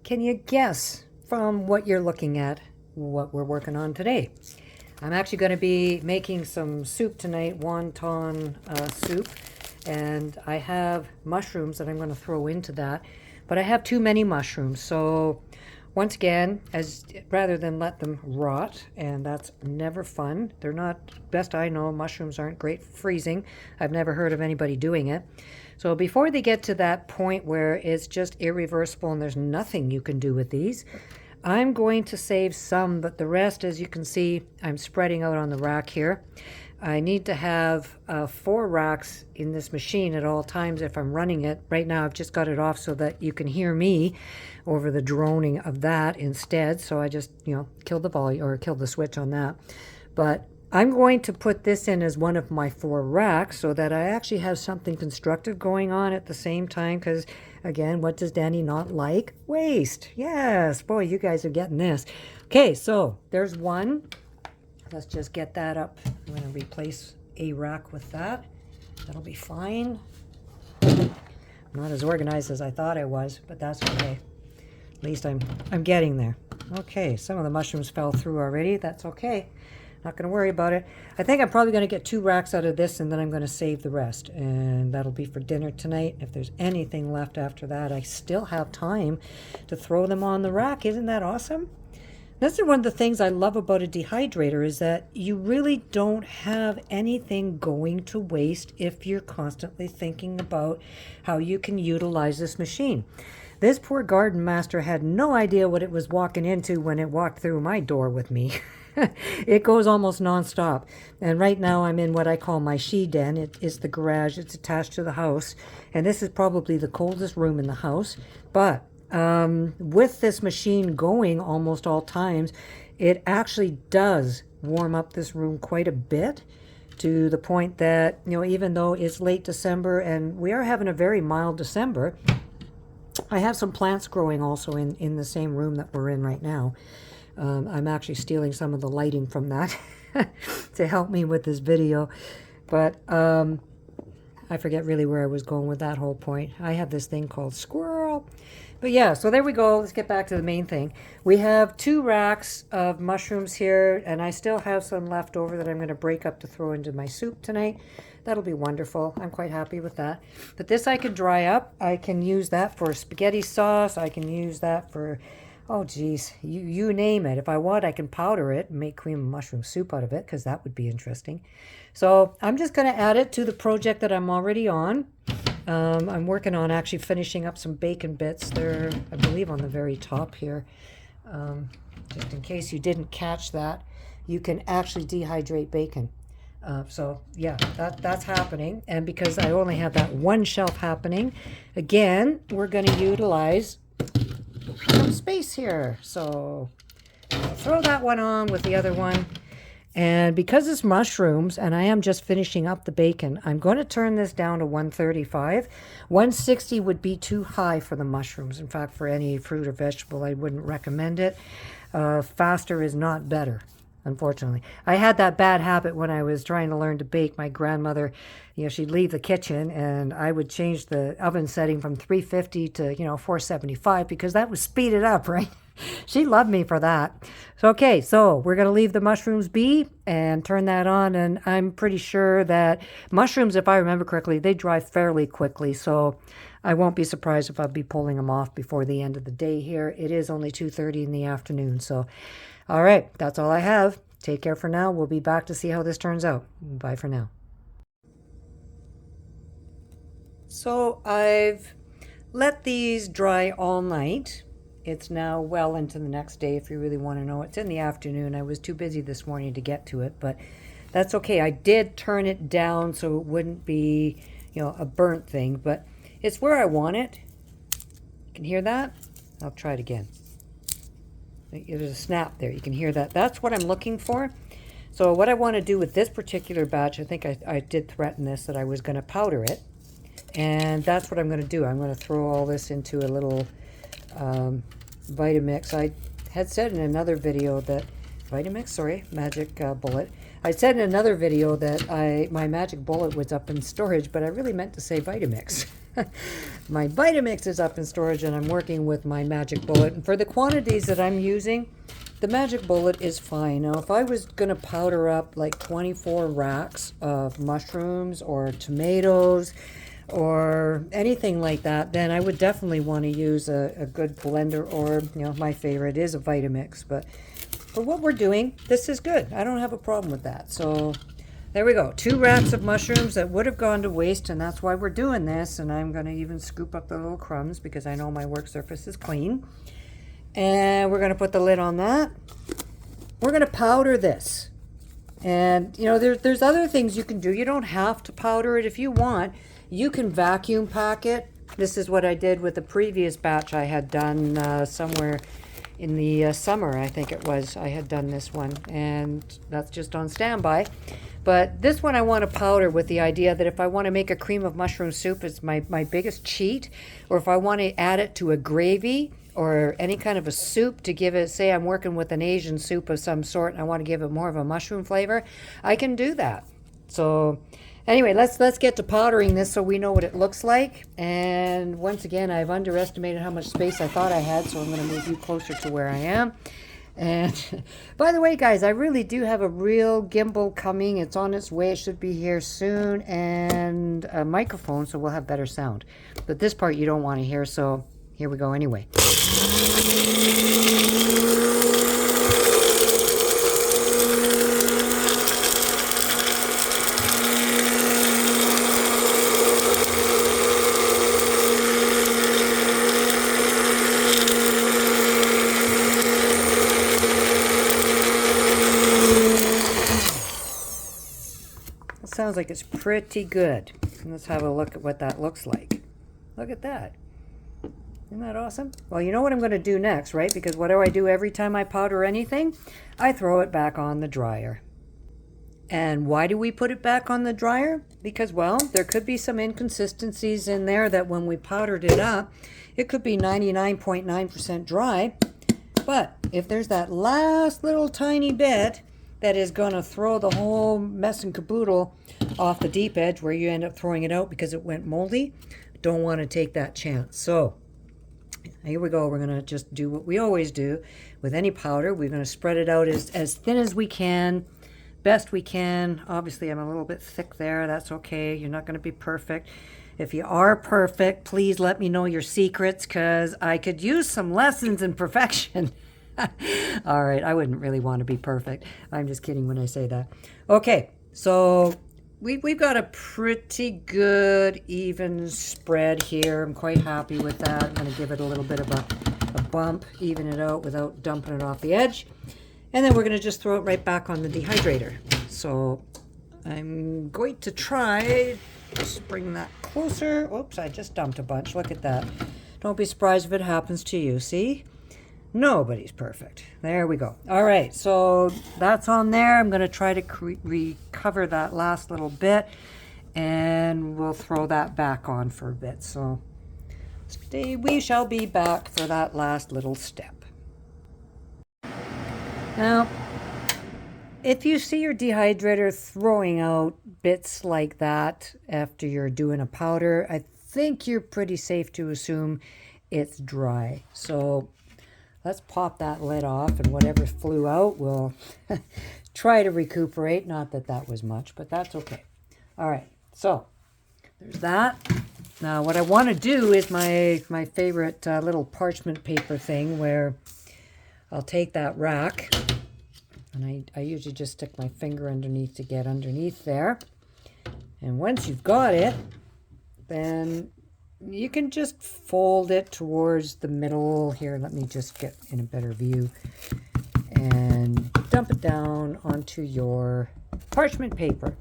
Can you guess from what you're looking at what we're working on today? I'm actually going to be making some soup tonight, wonton soup, and I have mushrooms that I'm going to throw into that, but I have too many mushrooms, so once again, as rather than let them rot, and that's never fun. They're not, best I know, mushrooms aren't great for freezing. I've never heard of anybody doing it. So before they get to that point where it's just irreversible and there's nothing you can do with these, I'm going to save some, but the rest, as you can see, I'm spreading out on the rack here. I need to have 4 racks in this machine at all times if I'm running it. Right now I've just got it off so that you can hear me over the droning of that instead. So I just, killed the volume or killed the switch on that. But I'm going to put this in as one of my 4 racks so that I actually have something constructive going on at the same time, because again, what does Danny not like? Waste. Yes, boy, you guys are getting this. Okay, so there's one. Let's just get that up. I'm going to replace a rack with that. That'll be fine. I'm not as organized as I thought I was, but that's okay. At least I'm getting there. Okay, some of the mushrooms fell through already. That's okay. Not going to worry about it. I think I'm probably going to get 2 racks out of this, and then I'm going to save the rest. And that'll be for dinner tonight. If there's anything left after that, I still have time to throw them on the rack. Isn't that awesome? That's one of the things I love about a dehydrator, is that you really don't have anything going to waste if you're constantly thinking about how you can utilize this machine. This poor garden master had no idea what it was walking into when it walked through my door with me. It goes almost nonstop. And right now I'm in what I call my she den. It is the garage. It's attached to the house. And this is probably the coldest room in the house. But with this machine going almost all times, it actually does warm up this room quite a bit, to the point that, even though it's late December and we are having a very mild December, I have some plants growing also in the same room that we're in right now. I'm actually stealing some of the lighting from that to help me with this video. But I forget really where I was going with that whole point. I have this thing called squirrel. But yeah, so there we go. Let's get back to the main thing. We have 2 racks of mushrooms here, and I still have some left over that I'm going to break up to throw into my soup tonight. That'll be wonderful. I'm quite happy with that. But this I can dry up. I can use that for spaghetti sauce. I can use that for, oh geez, you name it. If I want, I can powder it and make cream and mushroom soup out of it, because that would be interesting. So I'm just going to add it to the project that I'm already on. I'm working on actually finishing up some bacon bits. They're, I believe, on the very top here. Just in case you didn't catch that, you can actually dehydrate bacon. So yeah, that's happening. And because I only have that one shelf happening, again, we're going to utilize some space here. So I'll throw that one on with the other one. And because it's mushrooms and I am just finishing up the bacon, I'm going to turn this down to 135. 160 would be too high for the mushrooms. In fact, for any fruit or vegetable, I wouldn't recommend it. Faster is not better, unfortunately. I had that bad habit when I was trying to learn to bake. My grandmother, she'd leave the kitchen and I would change the oven setting from 350 to, 475, because that would speed it up, right? She loved me for that. So, okay, so we're going to leave the mushrooms be and turn that on. And I'm pretty sure that mushrooms, if I remember correctly, they dry fairly quickly. So I won't be surprised if I'll be pulling them off before the end of the day here. It is only 2:30 in the afternoon. So, all right, that's all I have. Take care for now. We'll be back to see how this turns out. Bye for now. So I've let these dry all night. It's now well into the next day, if you really want to know. It's in the afternoon. I was too busy this morning to get to it, but that's okay. I did turn it down so it wouldn't be, a burnt thing, but it's where I want it. You can hear that? I'll try it again. There's a snap there. You can hear that. That's what I'm looking for. So what I want to do with this particular batch, I think I did threaten this, that I was going to powder it. And that's what I'm going to do. I'm going to throw all this into a little Vitamix. I had said in another video that magic bullet. I said in another video that my magic bullet was up in storage, but I really meant to say Vitamix. My Vitamix is up in storage and I'm working with my Magic Bullet. And for the quantities that I'm using, the Magic Bullet is fine. Now, if I was going to powder up like 24 racks of mushrooms or tomatoes or anything like that, then I would definitely want to use a good blender, or, my favorite is a Vitamix. But for what we're doing, this is good. I don't have a problem with that. So there we go. 2 racks of mushrooms that would have gone to waste, and that's why we're doing this. And I'm going to even scoop up the little crumbs because I know my work surface is clean. And we're going to put the lid on that. We're going to powder this. And, there's other things you can do. You don't have to powder it if you want. You can vacuum pack it. This is what I did with the previous batch I had done somewhere in the summer, I think it was. I had done this one, and that's just on standby. But this one I want to powder with the idea that if I want to make a cream of mushroom soup, it's my biggest cheat. Or if I want to add it to a gravy or any kind of a soup to give it, say I'm working with an Asian soup of some sort and I want to give it more of a mushroom flavor, I can do that. So anyway, let's get to powdering this so we know what it looks like. And once again, I've underestimated how much space I thought I had, so I'm going to move you closer to where I am. And by the way, guys, I really do have a real gimbal coming. It's on its way. It should be here soon. And a microphone, so we'll have better sound. But this part you don't want to hear, so here we go anyway. Sounds like it's pretty good. Let's have a look at what that looks like. Look at that. Isn't that awesome? Well, you know what I'm going to do next, right? Because what do I do every time I powder anything? I throw it back on the dryer. And why do we put it back on the dryer? Because, well, there could be some inconsistencies in there that when we powdered it up, it could be 99.9% dry. But if there's that last little tiny bit that is going to throw the whole mess and caboodle off the deep edge where you end up throwing it out because it went moldy, don't want to take that chance. So here we go. We're going to just do what we always do with any powder. We're going to spread it out as thin as we can, best we can. Obviously, I'm a little bit thick there. That's okay. You're not going to be perfect. If you are perfect, please let me know your secrets, because I could use some lessons in perfection. All right, I wouldn't really want to be perfect. I'm just kidding when I say that. Okay, so we've got a pretty good even spread here. I'm quite happy with that. I'm going to give it a little bit of a bump, even it out without dumping it off the edge. And then we're going to just throw it right back on the dehydrator. So I'm going to try, just bring that closer. Oops, I just dumped a bunch. Look at that. Don't be surprised if it happens to you. See? Nobody's perfect. There we go. All right, so that's on there. I'm going to try to recover that last little bit, and we'll throw that back on for a bit. So we shall be back for that last little step. Now, if you see your dehydrator throwing out bits like that after you're doing a powder, I think you're pretty safe to assume it's dry. So let's pop that lid off, and whatever flew out will try to recuperate. Not that that was much, but that's okay. All right, so there's that. Now what I want to do is my favorite little parchment paper thing, where I'll take that rack, and I usually just stick my finger underneath to get underneath there. And once you've got it, then you can just fold it towards the middle. Here, let me just get in a better view, and dump it down onto your parchment paper.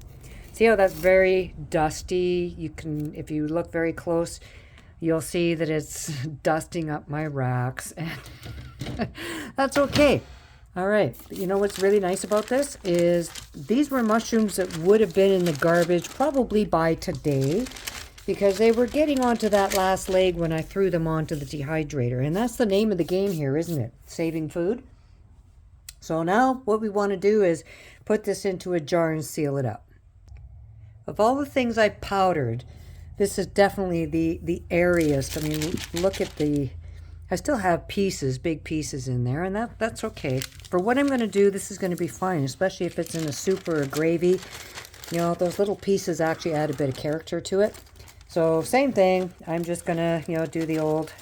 See how that's very dusty? You can, if you look very close, you'll see that it's dusting up my racks, and that's okay. All right, but you know what's really nice about this is these were mushrooms that would have been in the garbage probably by today, because they were getting onto that last leg when I threw them onto the dehydrator. And that's the name of the game here, isn't it? Saving food. So now what we want to do is put this into a jar and seal it up. Of all the things I powdered, This is definitely the airiest. I mean, look at I still have pieces, big pieces in there, and that's okay. For what I'm going to do, this is going to be fine, especially if it's in a soup or a gravy. You know, those little pieces actually add a bit of character to it. So same thing, I'm just going to, you know, do the old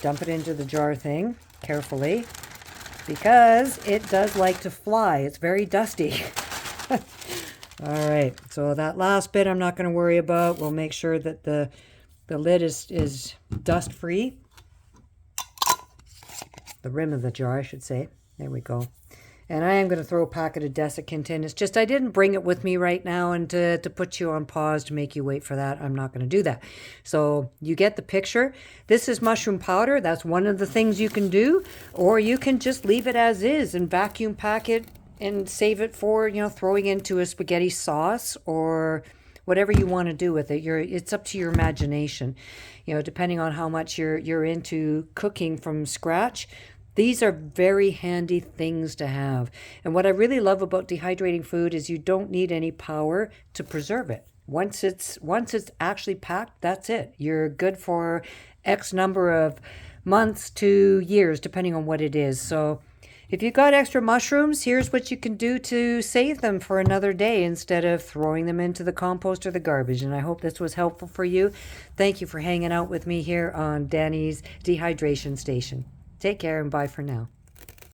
dump it into the jar thing carefully, because it does like to fly. It's very dusty. All right, so that last bit I'm not going to worry about. We'll make sure that the lid is dust free. The rim of the jar, I should say. There we go. And I am going to throw a packet of desiccant in. It's just I didn't bring it with me right now, and to put you on pause to make you wait for that, I'm not going to do that. So you get the picture. This is mushroom powder. That's one of the things you can do. Or you can just leave it as is and vacuum pack it and save it for, you know, throwing into a spaghetti sauce or whatever you want to do with it. It's up to your imagination. You know, depending on how much you're into cooking from scratch. These are very handy things to have. And what I really love about dehydrating food is you don't need any power to preserve it. Once it's actually packed, that's it. You're good for X number of months to years, depending on what it is. So if you've got extra mushrooms, here's what you can do to save them for another day instead of throwing them into the compost or the garbage. And I hope this was helpful for you. Thank you for hanging out with me here on Danny's Dehydration Station. Take care and bye for now.